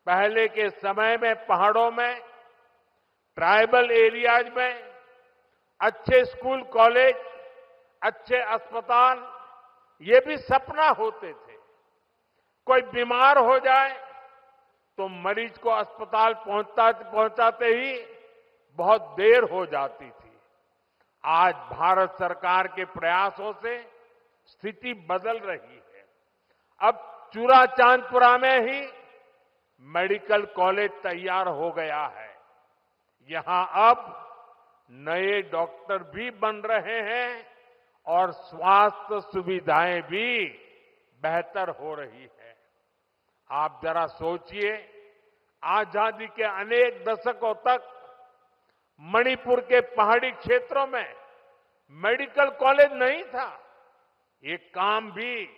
पहले के समय में पहाड़ों में, ट्राइबल एरियाज में अच्छे स्कूल कॉलेज, अच्छे अस्पताल, ये भी सपना होते थे। कोई बीमार हो जाए तो मरीज को अस्पताल पहुंचाते ही बहुत देर हो जाती थी। आज भारत सरकार के प्रयासों से स्थिति बदल रही है। अब चूराचांदपुरा में ही मेडिकल कॉलेज तैयार हो गया है। यहां अब नए डॉक्टर भी बन रहे हैं और स्वास्थ्य सुविधाएं भी बेहतर हो रही है। आप जरा सोचिए, आजादी के अनेक दशकों तक मणिपुर के पहाड़ी क्षेत्रों में मेडिकल कॉलेज नहीं था। ये काम भी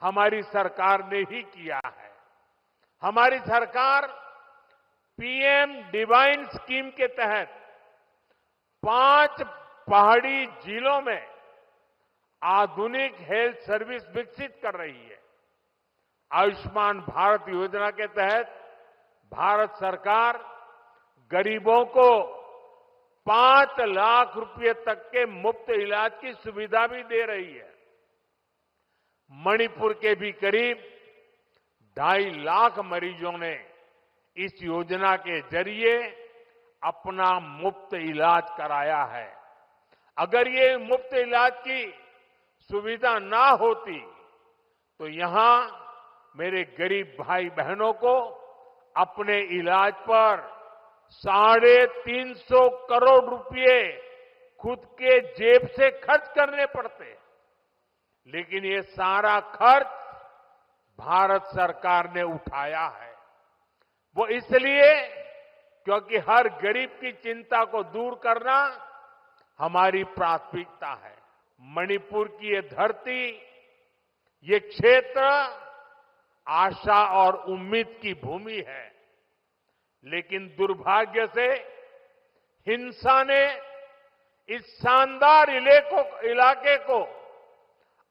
हमारी सरकार ने ही किया है। हमारी सरकार पीएम डिवाइन स्कीम के तहत 5 पहाड़ी जिलों में आधुनिक हेल्थ सर्विस विकसित कर रही है। आयुष्मान भारत योजना के तहत भारत सरकार गरीबों को 5 लाख रुपए तक के मुफ्त इलाज की सुविधा भी दे रही है। मणिपुर के भी करीब 2.5 लाख मरीजों ने इस योजना के जरिए अपना मुफ्त इलाज कराया है। अगर ये मुफ्त इलाज की सुविधा ना होती तो यहां मेरे गरीब भाई बहनों को अपने इलाज पर 350 करोड़ रुपए खुद के जेब से खर्च करने पड़ते। लेकिन ये सारा खर्च भारत सरकार ने उठाया है। वो इसलिए क्योंकि हर गरीब की चिंता को दूर करना हमारी प्राथमिकता है। मणिपुर की ये धरती, ये क्षेत्र आशा और उम्मीद की भूमि है। लेकिन दुर्भाग्य से हिंसा ने इस शानदार इलाके को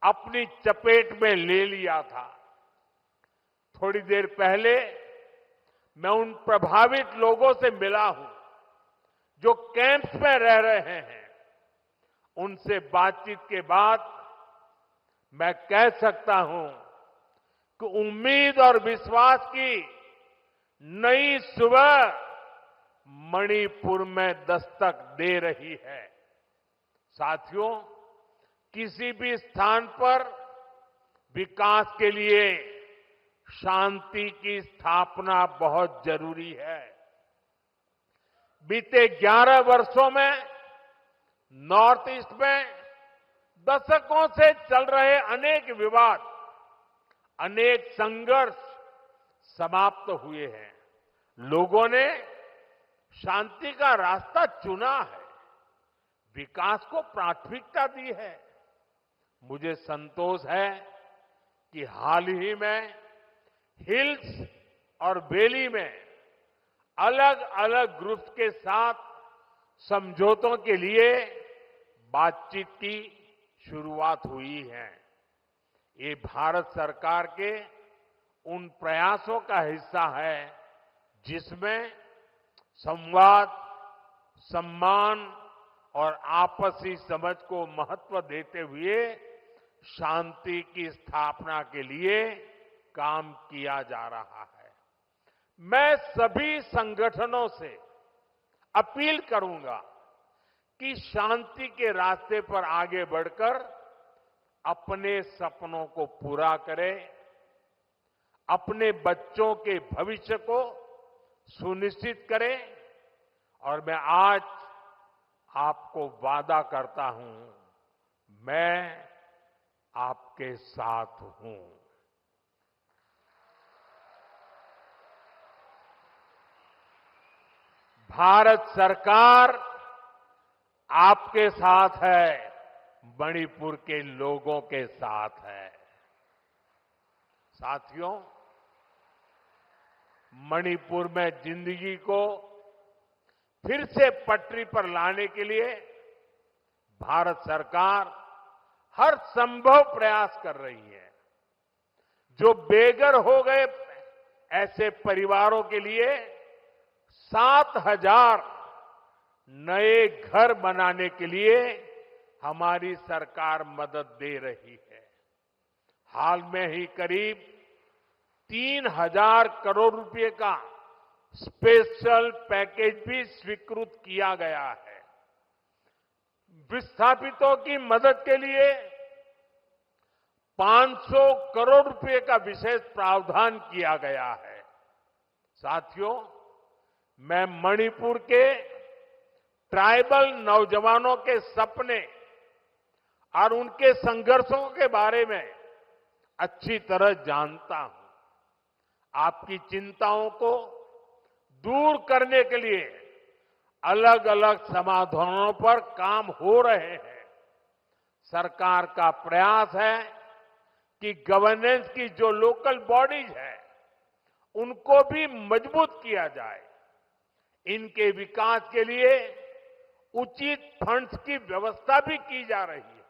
अपनी चपेट में ले लिया था। थोड़ी देर पहले मैं उन प्रभावित लोगों से मिला हूं जो कैंप्स में रह रहे हैं। उनसे बातचीत के बाद मैं कह सकता हूं कि उम्मीद और विश्वास की नई सुबह मणिपुर में दस्तक दे रही है। साथियों, किसी भी स्थान पर विकास के लिए शांति की स्थापना बहुत जरूरी है। बीते 11 वर्षों में नॉर्थ ईस्ट में दशकों से चल रहे अनेक विवाद, अनेक संघर्ष समाप्त हुए हैं। लोगों ने शांति का रास्ता चुना है, विकास को प्राथमिकता दी है। मुझे संतोष है कि हाल ही में हिल्स और वैली में अलग अलग ग्रुप्स के साथ समझौतों के लिए बातचीत की शुरुआत हुई है। ये भारत सरकार के उन प्रयासों का हिस्सा है जिसमें संवाद, सम्मान और आपसी समझ को महत्व देते हुए शांति की स्थापना के लिए काम किया जा रहा है। मैं सभी संगठनों से अपील करूंगा कि शांति के रास्ते पर आगे बढ़कर अपने सपनों को पूरा करें, अपने बच्चों के भविष्य को सुनिश्चित करें। और मैं आज आपको वादा करता हूं, मैं आपके साथ हूं। भारत सरकार आपके साथ है, मणिपुर के लोगों के साथ है। साथियों, मणिपुर में जिंदगी को फिर से पटरी पर लाने के लिए भारत सरकार हर संभव प्रयास कर रही है। जो बेघर हो गए ऐसे परिवारों के लिए 7,000 नए घर बनाने के लिए हमारी सरकार मदद दे रही है। हाल में ही करीब 3,000 करोड़ रुपए का स्पेशल पैकेज भी स्वीकृत किया गया है। विस्थापितों की मदद के लिए 500 करोड़ रुपए का विशेष प्रावधान किया गया है। साथियों, मैं मणिपुर के ट्राइबल नौजवानों के सपने और उनके संघर्षों के बारे में अच्छी तरह जानता हूं। आपकी चिंताओं को दूर करने के लिए अलग अलग समाधानों पर काम हो रहे हैं। सरकार का प्रयास है कि गवर्नेंस की जो लोकल बॉडीज है उनको भी मजबूत किया जाए। इनके विकास के लिए उचित फंड्स की व्यवस्था भी की जा रही है।